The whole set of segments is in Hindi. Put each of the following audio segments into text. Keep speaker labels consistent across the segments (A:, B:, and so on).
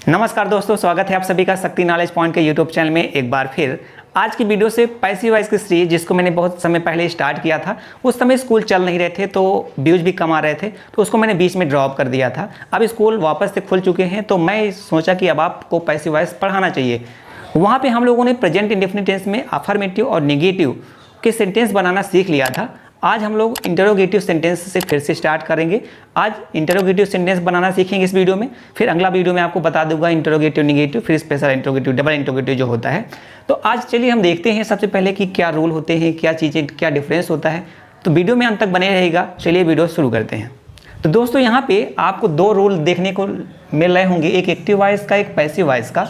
A: नमस्कार दोस्तों, स्वागत है आप सभी का शक्ति नॉलेज पॉइंट के यूट्यूब चैनल में एक बार फिर। आज की वीडियो से पैसिव वॉइस की सीरीज जिसको मैंने बहुत समय पहले स्टार्ट किया था, उस समय स्कूल चल नहीं रहे थे तो व्यूज भी कम आ रहे थे, तो उसको मैंने बीच में ड्रॉप कर दिया था। अब स्कूल वापस से खुल चुके हैं तो मैं सोचा कि अब आपको पैसिव वॉइस पढ़ाना चाहिए। वहाँ पर हम लोगों ने प्रेजेंट इंडेफिनिट टेंस में अफर्मेटिव और नेगेटिव के सेंटेंस बनाना सीख लिया था। आज हम लोग इंटरोगेटिव सेंटेंस से फिर से स्टार्ट करेंगे। आज इंटरोगेटिव सेंटेंस बनाना सीखेंगे इस वीडियो में। फिर अगला वीडियो में आपको बता दूंगा इंटरोगेटिव, नेगेटिव, फिर स्पेशल इंटरोगेटिव, डबल इंटरोगेटिव जो होता है। तो आज चलिए हम देखते हैं सबसे पहले कि क्या रूल होते हैं, क्या चीज़ें, क्या डिफरेंस होता है। तो वीडियो में अंत तक बने रहेगा। चलिए वीडियो शुरू करते हैं। तो दोस्तों यहाँ पे आपको दो रूल देखने को मिल रहे होंगे, एक एक्टिव वॉइस का, एक पैसिव वॉइस का।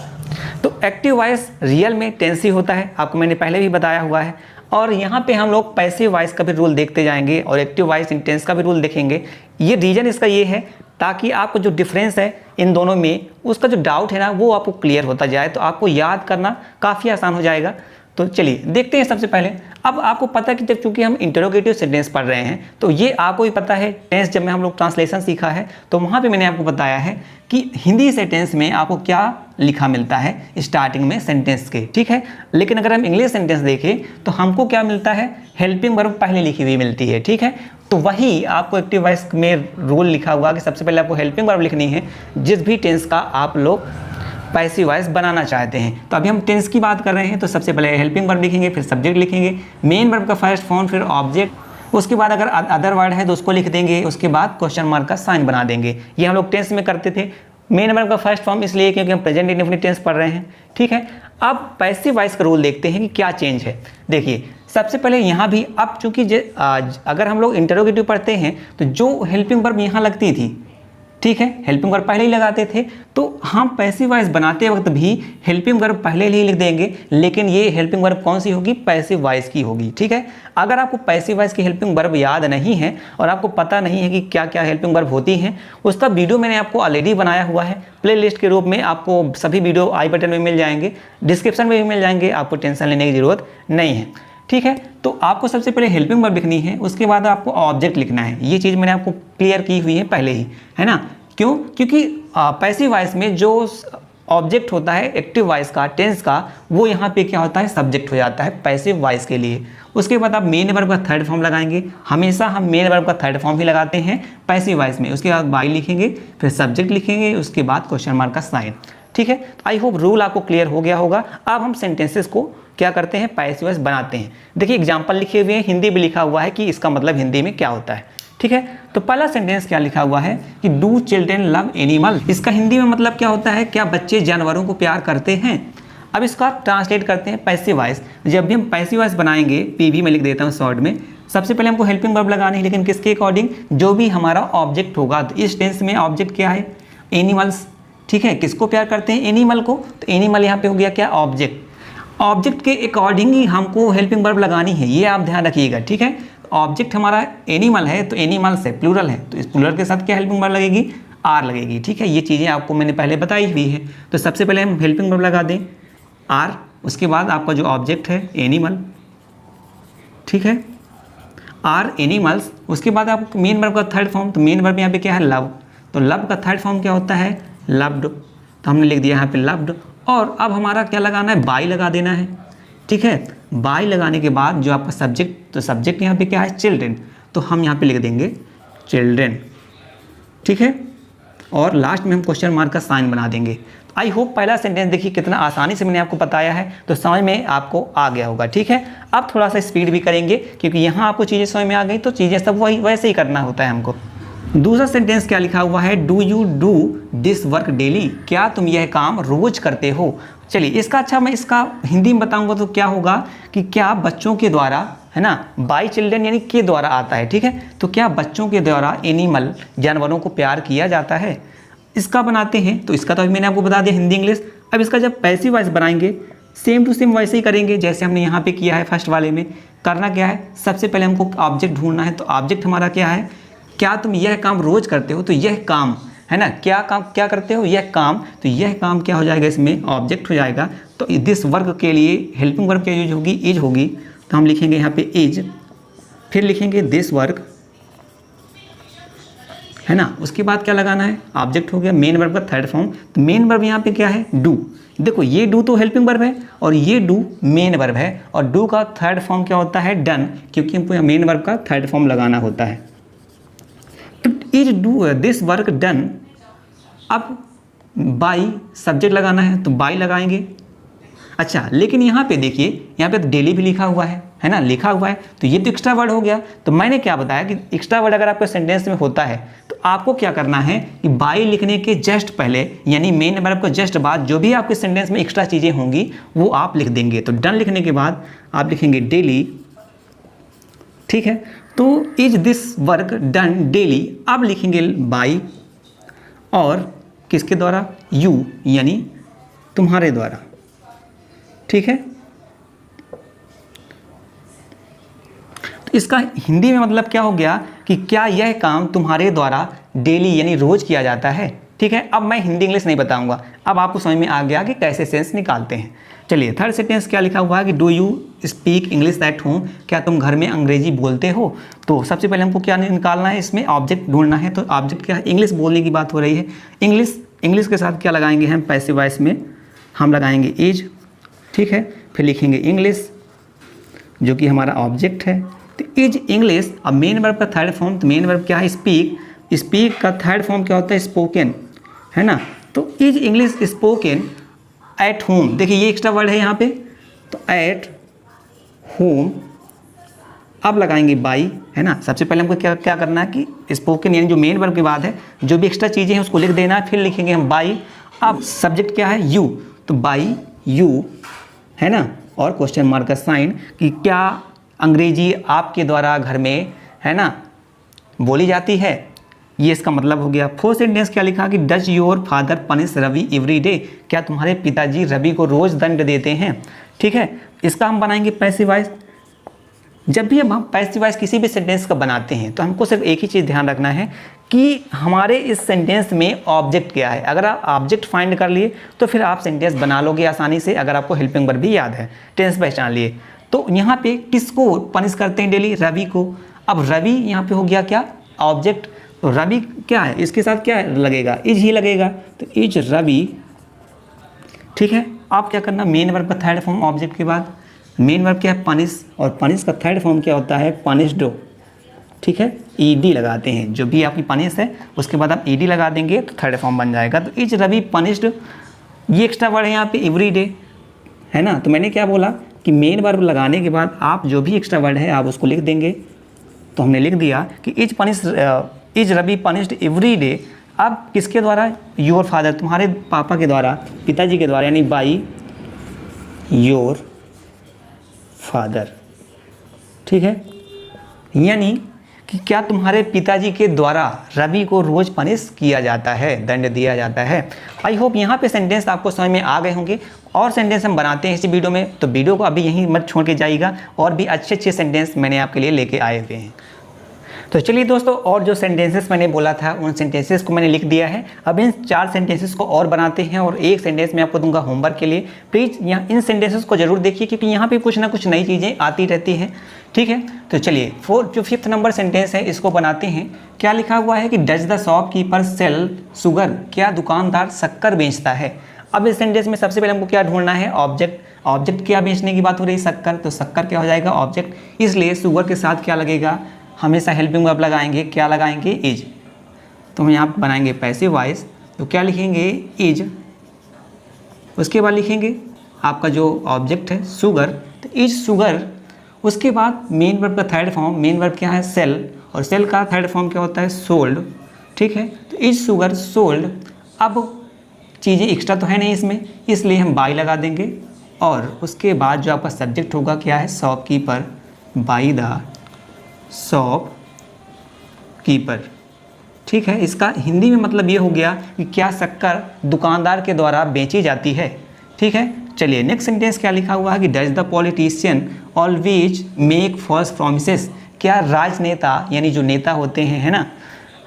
A: तो एक्टिव वॉइस रियल में टेंस ही होता है, आपको मैंने पहले भी बताया हुआ है। और यहाँ पे हम लोग पैसिव वॉइस का भी रूल देखते जाएंगे और एक्टिव वॉइस इंटेंस का भी रूल देखेंगे। ये रीजन इसका ये है ताकि आपको जो डिफरेंस है इन दोनों में, उसका जो डाउट है ना, वो आपको क्लियर होता जाए, तो आपको याद करना काफ़ी आसान हो जाएगा। तो चलिए देखते हैं। सबसे पहले अब आपको पता है कि जब चूंकि हम इंटरोगेटिव सेंटेंस पढ़ रहे हैं तो ये आपको ही पता है। टेंस जब में हम लोग ट्रांसलेशन सीखा है तो वहाँ पे मैंने आपको बताया है कि हिंदी सेंटेंस में आपको क्या लिखा मिलता है स्टार्टिंग में सेंटेंस के, ठीक है। लेकिन अगर हम इंग्लिश सेंटेंस देखें तो हमको क्या मिलता है, हेल्पिंग वर्ब पहले लिखी हुई मिलती है, ठीक है। तो वही आपको एक्टिव वॉइस में रूल लिखा हुआ कि सबसे पहले आपको हेल्पिंग वर्ब लिखनी है जिस भी टेंस का आप लोग पैसिव वॉइस बनाना चाहते हैं। तो अभी हम टेंस की बात कर रहे हैं तो सबसे पहले हेल्पिंग वर्ब लिखेंगे, फिर सब्जेक्ट लिखेंगे, मेन वर्ब का फर्स्ट फॉर्म, फिर ऑब्जेक्ट, उसके बाद अगर अदर वर्ड है तो उसको लिख देंगे, उसके बाद क्वेश्चन मार्क का साइन बना देंगे। ये हम लोग टेंस में करते थे। मेन वर्ब का फर्स्ट फॉर्म इसलिए क्योंकि हम प्रेजेंट इंडेफिनिट टेंस पढ़ रहे हैं, ठीक है। अब पैसिव वॉइस का रूल देखते हैं कि क्या चेंज है। देखिए सबसे पहले यहाँ भी अब चूंकि अगर हम लोग इंटरोगेटिव पढ़ते हैं तो जो हेल्पिंग वर्ब यहाँ लगती थी, ठीक है, हेल्पिंग वर्ब पहले ही लगाते थे, तो हम पैसिव वॉइस बनाते वक्त भी हेल्पिंग वर्ब पहले ही लिख देंगे। लेकिन ये हेल्पिंग वर्ब कौन सी होगी, पैसिव वॉइस की होगी, ठीक है। अगर आपको पैसिव वॉइस की हेल्पिंग वर्ब याद नहीं है और आपको पता नहीं है कि क्या क्या हेल्पिंग वर्ब होती हैं, उसका वीडियो मैंने आपको ऑलरेडी बनाया हुआ है प्लेलिस्ट के रूप में। आपको सभी वीडियो आई बटन में मिल जाएंगे, डिस्क्रिप्शन में भी मिल जाएंगे, आपको टेंशन लेने की ज़रूरत नहीं है, ठीक है। तो आपको सबसे पहले हेल्पिंग वर्ब लिखनी है, उसके बाद आपको ऑब्जेक्ट लिखना है। ये चीज़ मैंने आपको क्लियर की हुई है पहले ही, है ना। क्यों? क्योंकि पैसिव वॉइस में जो ऑब्जेक्ट होता है एक्टिव वॉइस का, टेंस का, वो यहाँ पे क्या होता है, सब्जेक्ट हो जाता है पैसिव वॉइस के लिए। उसके बाद आप मेन वर्ब का थर्ड फॉर्म लगाएंगे। हमेशा हम मेन वर्ब का थर्ड फॉर्म ही लगाते हैं पैसिव वॉइस में। उसके बाद बाई लिखेंगे, फिर सब्जेक्ट लिखेंगे, उसके बाद क्वेश्चन मार्क का साइन, ठीक है। आई होप रूल आपको क्लियर हो गया होगा। अब हम सेंटेंसेस को क्या करते हैं, पैसिव वॉइस बनाते हैं। देखिए एग्जाम्पल लिखे हुए हैं, हिंदी भी लिखा हुआ है कि इसका मतलब हिंदी में क्या होता है, ठीक है। तो पहला सेंटेंस क्या लिखा हुआ है कि डू चिल्ड्रेन लव एनिमल। इसका हिंदी में मतलब क्या होता है, क्या बच्चे जानवरों को प्यार करते हैं। अब इसका ट्रांसलेट करते हैं पैसिव वॉइस। जब भी हम पैसिव वॉइस बनाएंगे, पीवी में लिख देता हूँ शॉर्ट में, सबसे पहले हमको हेल्पिंग वर्ब लगानी है, लेकिन किसके अकॉर्डिंग, जो भी हमारा ऑब्जेक्ट होगा। तो इस टेंस में ऑब्जेक्ट क्या है, एनिमल्स, ठीक है। किसको प्यार करते हैं, एनिमल को। तो एनिमल यहाँ पे हो गया क्या, ऑब्जेक्ट। ऑब्जेक्ट के अकॉर्डिंग ही हमको हेल्पिंग वर्ब लगानी है, ये आप ध्यान रखिएगा, ठीक है। ऑब्जेक्ट हमारा एनिमल है तो एनिमल्स है, प्लूरल है, तो इस प्लूरल के साथ क्या हेल्पिंग वर्ब लगेगी, आर लगेगी, ठीक है। ये चीज़ें आपको मैंने पहले बताई हुई है। तो सबसे पहले हम हेल्पिंग वर्ब लगा दें आर, उसके बाद आपका जो ऑब्जेक्ट है एनिमल, ठीक है, आर एनिमल्स। उसके बाद आपको मेन वर्ब का थर्ड फॉर्म, तो मेन वर्ब यहाँ पे क्या है, लव। तो लव का थर्ड फॉर्म क्या होता है, लव्ड, तो हमने लिख दिया यहाँ पे लव्ड। और अब हमारा क्या लगाना है, बाई लगा देना है, ठीक है। बाई लगाने के बाद जो आपका सब्जेक्ट, तो सब्जेक्ट यहाँ पे क्या है, चिल्ड्रेन, तो हम यहाँ पे लिख देंगे चिल्ड्रेन, ठीक है। और लास्ट में हम क्वेश्चन मार्क का साइन बना देंगे। आई होप पहला सेंटेंस देखिए कितना आसानी से मैंने आपको बताया है, तो समझ में आपको आ गया होगा, ठीक है। अब थोड़ा सा स्पीड भी करेंगे क्योंकि यहाँ आपको चीज़ें समझ में आ गई, तो चीज़ें सब वही वैसे ही करना होता है हमको। दूसरा सेंटेंस क्या लिखा हुआ है, do you do this work daily, क्या तुम यह काम रोज करते हो। चलिए इसका अच्छा मैं इसका हिंदी में बताऊंगा तो क्या होगा कि क्या बच्चों के द्वारा, है ना, बाई चिल्ड्रन यानी के द्वारा आता है, ठीक है। तो क्या बच्चों के द्वारा एनिमल, जानवरों को प्यार किया जाता है, इसका बनाते हैं। तो इसका तो अभी मैंने आपको बता दिया हिंदी इंग्लिश। अब इसका जब पैसिव वॉइस बनाएंगे सेम टू सेम वैसे ही करेंगे जैसे हमने यहाँ पे किया है। फर्स्ट वाले में करना क्या है, सबसे पहले हमको ऑब्जेक्ट ढूंढना है। तो ऑब्जेक्ट हमारा क्या है, क्या तुम यह काम रोज करते हो, तो यह काम, है ना, क्या काम क्या करते हो, यह काम, तो यह काम क्या हो जाएगा, इसमें ऑब्जेक्ट हो जाएगा। तो दिस वर्क के लिए हेल्पिंग वर्ब क्या यूज होगी, इज होगी। तो हम लिखेंगे यहाँ पे इज, फिर लिखेंगे दिस वर्क, है ना। उसके बाद क्या लगाना है, ऑब्जेक्ट हो गया, मेन वर्ब का थर्ड फॉर्म। तो मेन वर्ब यहाँ पे क्या है, डू। देखो ये डू तो हेल्पिंग वर्ब है और ये डू मेन वर्ब है, और डू का थर्ड फॉर्म क्या होता है, डन, क्योंकि हमको यहाँ मेन वर्ब का थर्ड फॉर्म लगाना होता है। तो is do this work done, अब बाई सब्जेक्ट लगाना है तो बाई लगाएंगे। अच्छा, लेकिन यहाँ पे देखिए, यहाँ पे तो डेली भी लिखा हुआ है ना, लिखा हुआ है, तो ये तो एक्स्ट्रा वर्ड हो गया। तो मैंने क्या बताया कि एक्स्ट्रा वर्ड अगर आपके सेंटेंस में होता है तो आपको क्या करना है कि बाई लिखने के जस्ट पहले, यानी मेन वर्ब को जस्ट बाद, जो भी आपके सेंटेंस में एक्स्ट्रा चीज़ें होंगी वो आप लिख देंगे। तो डन लिखने के बाद आप लिखेंगे डेली, ठीक है। तो is this work done daily, अब लिखेंगे बाई, और किसके द्वारा, यू, यानी तुम्हारे द्वारा, ठीक है। तो इसका हिंदी में मतलब क्या हो गया कि क्या यह काम तुम्हारे द्वारा डेली यानी रोज किया जाता है, ठीक है। अब मैं हिंदी इंग्लिश नहीं बताऊंगा, अब आपको समझ में आ गया कि कैसे सेंस निकालते हैं। चलिए थर्ड सेंटेंस क्या लिखा हुआ है कि do you speak English at home, क्या तुम घर में अंग्रेजी बोलते हो। तो सबसे पहले हमको क्या निकालना है, इसमें ऑब्जेक्ट ढूंढना है। तो ऑब्जेक्ट क्या है, इंग्लिश बोलने की बात हो रही है। इंग्लिश के साथ क्या लगाएंगे हम, पैसिव वॉइस में हम लगाएंगे इज, ठीक है। फिर लिखेंगे इंग्लिश जो कि हमारा ऑब्जेक्ट है। तो इज इंग्लिश, अब मेन वर्ब का थर्ड फॉर्म, तो मेन वर्ब क्या है, स्पीक, स्पीक का थर्ड फॉर्म क्या होता है, स्पोकन, है ना। तो is English spoken at home, देखिए ये एक्स्ट्रा वर्ड है यहाँ पे, तो एट होम, अब लगाएंगे बाई, है ना। सबसे पहले हमको क्या क्या करना है कि स्पोकन यानी जो मेन वर्ब की बात है, जो भी एक्स्ट्रा चीज़ें हैं उसको लिख देना है। फिर लिखेंगे हम बाई, अब सब्जेक्ट क्या है, यू, तो बाई यू, है ना, और क्वेश्चन मार्क का साइन कि क्या अंग्रेजी आपके द्वारा घर में, है ना, बोली जाती है, ये इसका मतलब हो गया। फोर्थ सेंटेंस क्या लिखा कि does your father punish Ravi every day, क्या तुम्हारे पिताजी रवि को रोज़ दंड देते हैं, ठीक है। इसका हम बनाएंगे पैसिव वॉइस। जब भी हम पैसिव वॉइस किसी भी सेंटेंस का बनाते हैं तो हमको सिर्फ एक ही चीज़ ध्यान रखना है कि हमारे इस सेंटेंस में ऑब्जेक्ट क्या है। अगर आप ऑब्जेक्ट फाइंड कर लिए तो फिर आप सेंटेंस बना लोगे आसानी से, अगर आपको हेल्पिंग वर्ब भी याद है, टेंस पहचान लिए। तो यहाँ पे किसको पनिश करते हैं डेली, रवि को। अब रवि यहाँ पे हो गया क्या, ऑब्जेक्ट, तो रवि क्या है, इसके साथ क्या लगेगा, इज ही लगेगा, तो इज रवि, ठीक है। आप क्या करना, मेन वर्ब का थर्ड फॉर्म ऑब्जेक्ट के बाद, मेन वर्ब क्या है, पनिश, और पनिश का थर्ड फॉर्म क्या होता है, पनिश्ड, ठीक है। ईडी लगाते हैं, जो भी आपकी पनिश है उसके बाद आप ईडी लगा देंगे तो थर्ड फॉर्म बन जाएगा। तो इज रवि पनिश्ड, ये एक्स्ट्रा वर्ड है यहाँ पे एवरी डे, है ना। तो मैंने क्या बोला कि मेन वर्ब लगाने के बाद आप जो भी एक्स्ट्रा वर्ड है आप उसको लिख देंगे। तो हमने लिख दिया कि is Ravi punished every day, अब किसके द्वारा, योर फादर, तुम्हारे पापा के द्वारा, पिताजी के द्वारा, यानी बाई योर फादर, ठीक है। यानी कि क्या तुम्हारे पिताजी के द्वारा रवि को रोज़ पनिश किया जाता है, दंड दिया जाता है। आई होप यहाँ पे सेंटेंस आपको समझ में आ गए होंगे। और सेंटेंस हम बनाते हैं इसी वीडियो में, तो वीडियो को अभी यहीं मत छोड़ के जाइएगा, और भी अच्छे अच्छे सेंटेंस मैंने आपके लिए लेके आए हुए हैं। तो चलिए दोस्तों, और जो सेंटेंसेस मैंने बोला था उन सेंटेंसेस को मैंने लिख दिया है। अब इन 4 सेंटेंसेस को और बनाते हैं, और एक सेंटेंस मैं आपको दूंगा होमवर्क के लिए। प्लीज़ यहाँ इन सेंटेंसेस को जरूर देखिए, क्योंकि यहाँ पे कुछ ना कुछ नई चीज़ें आती रहती हैं, ठीक है। तो चलिए जो 5th नंबर सेंटेंस है इसको बनाते हैं। क्या लिखा हुआ है कि does the shopkeeper sell sugar, क्या दुकानदार शक्कर बेचता है। अब इस सेंटेंस में सबसे पहले हमको क्या ढूंढना है, ऑब्जेक्ट। ऑब्जेक्ट क्या बेचने की बात हो रही है, शक्कर, तो शक्कर क्या हो जाएगा, ऑब्जेक्ट। इसलिए शुगर के साथ क्या लगेगा, हमेशा हेल्पिंग वर्ब लगाएंगे, क्या लगाएंगे, इज। तो हम यहाँ पर बनाएंगे पैसिव वॉइस, तो क्या लिखेंगे, इज। उसके बाद लिखेंगे आपका जो ऑब्जेक्ट है शुगर, तो इज शुगर। उसके बाद मेन वर्ब का थर्ड फॉर्म, मेन वर्ब क्या है, सेल, और सेल का थर्ड फॉर्म क्या होता है, सोल्ड, ठीक है। तो इज शुगर सोल्ड। अब चीज़ें एक्स्ट्रा तो है नहीं इसमें, इसलिए हम बाई लगा देंगे, और उसके बाद जो आपका सब्जेक्ट होगा क्या है, shopkeeper, by the shop keeper, ठीक है। इसका हिंदी में मतलब ये हो गया कि क्या शक्कर दुकानदार के द्वारा बेची जाती है, ठीक है। चलिए नेक्स्ट सेंटेंस क्या लिखा हुआ है कि does the politician always make false promises, क्या राजनेता यानी जो नेता होते हैं, है ना,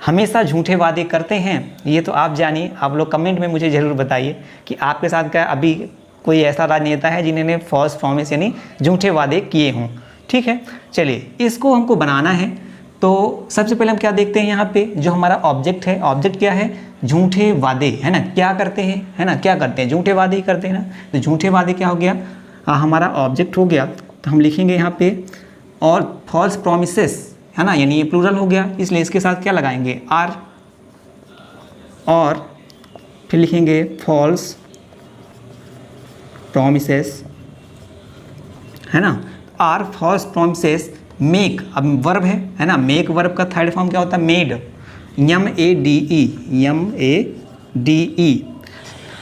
A: हमेशा झूठे वादे करते हैं। ये तो आप जानिए, आप लोग कमेंट में मुझे ज़रूर बताइए कि आपके साथ क्या अभी कोई ऐसा राजनेता है जिन्होंने फॉल्स प्रॉमिस यानी झूठे वादे किए हों, ठीक है। चलिए इसको हमको बनाना है। तो सबसे पहले हम क्या देखते हैं, यहाँ पे जो हमारा ऑब्जेक्ट है, ऑब्जेक्ट क्या है, झूठे वादे, है ना। क्या करते हैं, है ना, क्या करते हैं, झूठे वादे ही करते हैं ना। तो झूठे वादे क्या हो गया, हमारा ऑब्जेक्ट हो गया। तो हम लिखेंगे यहाँ पे और फॉल्स प्रोमिसेस, है ना, यानी ये प्लूरल हो गया, इसलिए इसके साथ क्या लगाएंगे, आर, और फिर लिखेंगे फॉल्स प्रोमिसेस, है ना। आर फॉल्स प्रोमिसेस मेक, अब वर्ब है ना, मेक वर्ब का थर्ड फॉर्म क्या होता है, मेड, MEDE।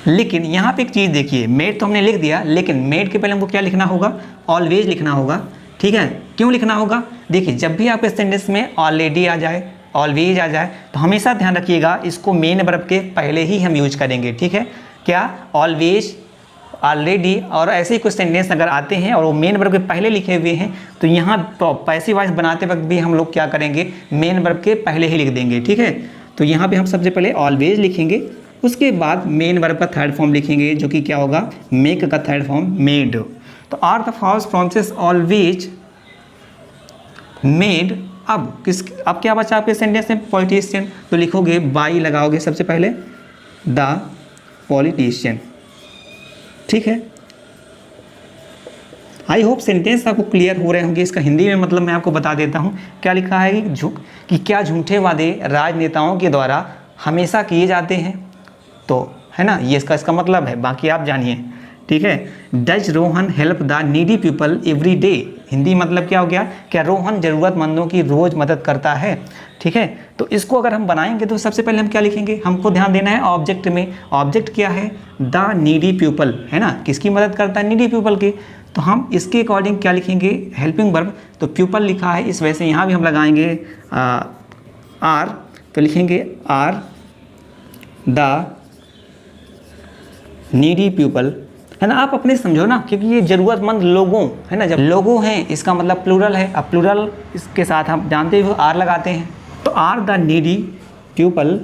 A: लेकिन यहाँ पे एक चीज़ देखिए, मेड तो हमने लिख दिया, लेकिन मेड के पहले हमको क्या लिखना होगा, ऑलवेज लिखना होगा, ठीक है। क्यों लिखना होगा, देखिए जब भी आपके सेंटेंस में ऑलरेडी आ जाए, ऑलवेज आ जाए, तो हमेशा ध्यान रखिएगा इसको मेन वर्ब के पहले ही हम यूज करेंगे, ठीक है। क्या, ऑलवेज, ऑलरेडी, और ऐसे ही कुछ सेंटेंस अगर आते हैं और वो मेन वर्ब के पहले लिखे हुए हैं, तो यहाँ पैसिव वॉइस बनाते वक्त भी हम लोग क्या करेंगे, मेन वर्ब के पहले ही लिख देंगे, ठीक है। तो यहाँ पे हम सबसे पहले ऑलवेज लिखेंगे, उसके बाद मेन वर्ब का थर्ड फॉर्म लिखेंगे, जो कि क्या होगा, मेक का थर्ड फॉर्म मेड। तो are the false promises always made. अब क्या बचा आपके सेंटेंस में, पॉलिटिशियन, तो लिखोगे बाई लगाओगे सबसे पहले, द पॉलिटिशियन, ठीक है। आई होप सेंटेंस आपको क्लियर हो रहे होंगे। इसका हिंदी में मतलब मैं आपको बता देता हूँ। क्या लिखा है कि क्या झूठे वादे राजनेताओं के द्वारा हमेशा किए जाते हैं, तो है ना, ये इसका मतलब है, बाकी आप जानिए, ठीक है। Does Rohan help the needy people every day, Hindi मतलब क्या हो गया, क्या रोहन ज़रूरतमंदों की रोज़ मदद करता है, ठीक है। तो इसको अगर हम बनाएंगे तो सबसे पहले हम क्या लिखेंगे, हमको ध्यान देना है ऑब्जेक्ट में। ऑब्जेक्ट क्या है, द नीडी पीपल, है ना, किसकी मदद करता है, नीडी पीपल की। तो हम इसके अकॉर्डिंग क्या लिखेंगे, हेल्पिंग वर्ब, तो पीपल लिखा है, इस वजह से यहाँ भी हम लगाएंगे आर, तो लिखेंगे आर द नीडी पीपल, है ना। आप अपने समझो ना, क्योंकि ये ज़रूरतमंद लोगों, है ना, जब लोगों हैं इसका मतलब प्लूरल है। अब प्लूरल इसके साथ हम जानते हो आर लगाते हैं, तो आर द नीडी पीपल।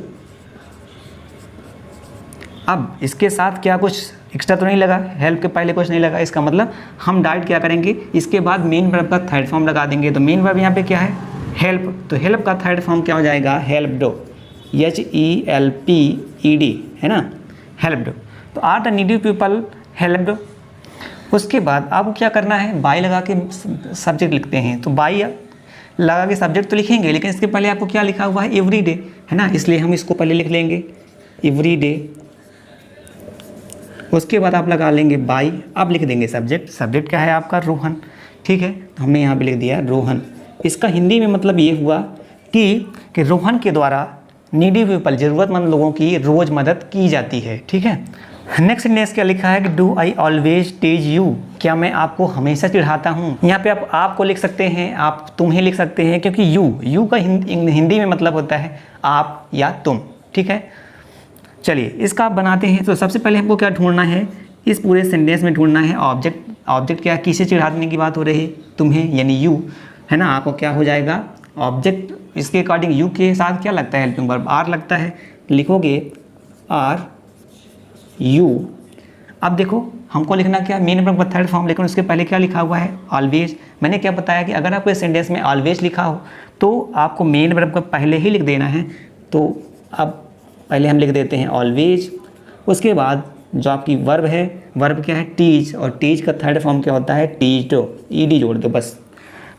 A: अब इसके साथ क्या कुछ एक्स्ट्रा तो नहीं लगा, हेल्प के पहले कुछ नहीं लगा, इसका मतलब हम डायरेक्ट क्या करेंगे, इसके बाद मेन वर्ब का थर्ड फॉर्म लगा देंगे। तो मेन वर्ब यहाँ पे क्या है, हेल्प, तो हेल्प का थर्ड फॉर्म क्या हो जाएगा, हेल्प्ड, HELPED, है ना, हेल्प्ड। तो are the needy people helped. उसके बाद आपको क्या करना है, बाई लगा के सब्जेक्ट लिखते हैं, तो बाई लगा के सब्जेक्ट तो लिखेंगे, लेकिन इसके पहले आपको क्या लिखा हुआ है, एवरी डे, है ना, इसलिए हम इसको पहले लिख लेंगे एवरी डे। उसके बाद आप लगा लेंगे बाई, अब लिख देंगे सब्जेक्ट, सब्जेक्ट क्या है आपका, रोहन, ठीक है। तो हमने यहाँ पे लिख दिया रोहन। इसका हिंदी में मतलब ये हुआ कि रोहन के द्वारा नीडी पीपल, ज़रूरतमंद लोगों की रोज़ मदद की जाती है, ठीक है। नेक्स्ट सेंटेंस क्या लिखा है कि do I always tease you, क्या मैं आपको हमेशा चिढ़ाता हूँ। यहाँ पे आप आपको लिख सकते हैं, आप तुम्हें लिख सकते हैं, क्योंकि यू का हिंदी में मतलब होता है आप या तुम, ठीक है। चलिए इसका आप बनाते हैं। तो सबसे पहले हमको क्या ढूंढना है, इस पूरे सेंटेंस में ढूंढना है ऑब्जेक्ट। ऑब्जेक्ट क्या, किसे चिढ़ाने की बात हो रही है, तुम्हें, यानी यू, है ना। आपको क्या हो जाएगा, ऑब्जेक्ट, इसके अकॉर्डिंग यू के साथ क्या लगता है, हेल्पिंग वर्ब आर लगता है, लिखोगे आर यू। अब देखो हमको लिखना क्या, मेन वर्ब का थर्ड फॉर्म, लेकिन उसके पहले क्या लिखा हुआ है, ऑलवेज। मैंने क्या बताया कि अगर आपको सेंटेंस में ऑलवेज लिखा हो तो आपको मेन वर्ब का पहले ही लिख देना है। तो अब पहले हम लिख देते हैं ऑलवेज, उसके बाद जो आपकी वर्ब है, वर्ब क्या है, टीच, और टीच का थर्ड फॉर्म क्या होता है, टीच्ड, ED जोड़ दो बस।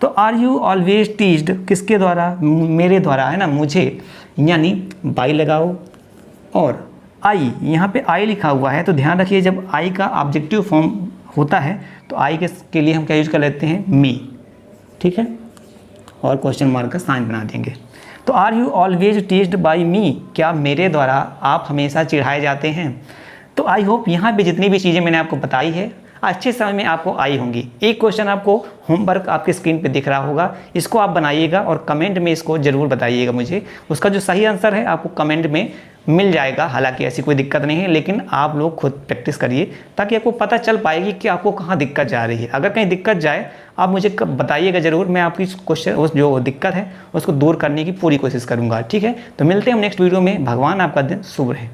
A: तो आर यू ऑलवेज टीच्ड, किसके द्वारा, मेरे द्वारा, है ना, मुझे, यानी बाई लगाओ, और आई, यहाँ पे आई लिखा हुआ है, तो ध्यान रखिए जब आई का ऑब्जेक्टिव फॉर्म होता है तो आई के लिए हम क्या यूज कर लेते हैं, मी, ठीक है, और क्वेश्चन मार्क का साइन बना देंगे। तो आर यू ऑलवेज टीच्ड बाई मी, क्या मेरे द्वारा आप हमेशा चिढ़ाए जाते हैं। तो आई होप यहाँ पे जितनी भी चीज़ें मैंने आपको बताई है अच्छे समय में आपको आई होंगी। एक क्वेश्चन आपको होमवर्क आपके स्क्रीन पे दिख रहा होगा, इसको आप बनाइएगा और कमेंट में इसको ज़रूर बताइएगा मुझे। उसका जो सही आंसर है आपको कमेंट में मिल जाएगा, हालांकि ऐसी कोई दिक्कत नहीं है, लेकिन आप लोग खुद प्रैक्टिस करिए ताकि आपको पता चल पाएगी कि आपको कहाँ दिक्कत जा रही है। अगर कहीं दिक्कत जाए आप मुझे बताइएगा ज़रूर, मैं आपकी क्वेश्चन उस जो दिक्कत है उसको दूर करने की पूरी कोशिश करूँगा, ठीक है। तो मिलते हैं हम नेक्स्ट वीडियो में। भगवान आपका दिन शुभ रहे।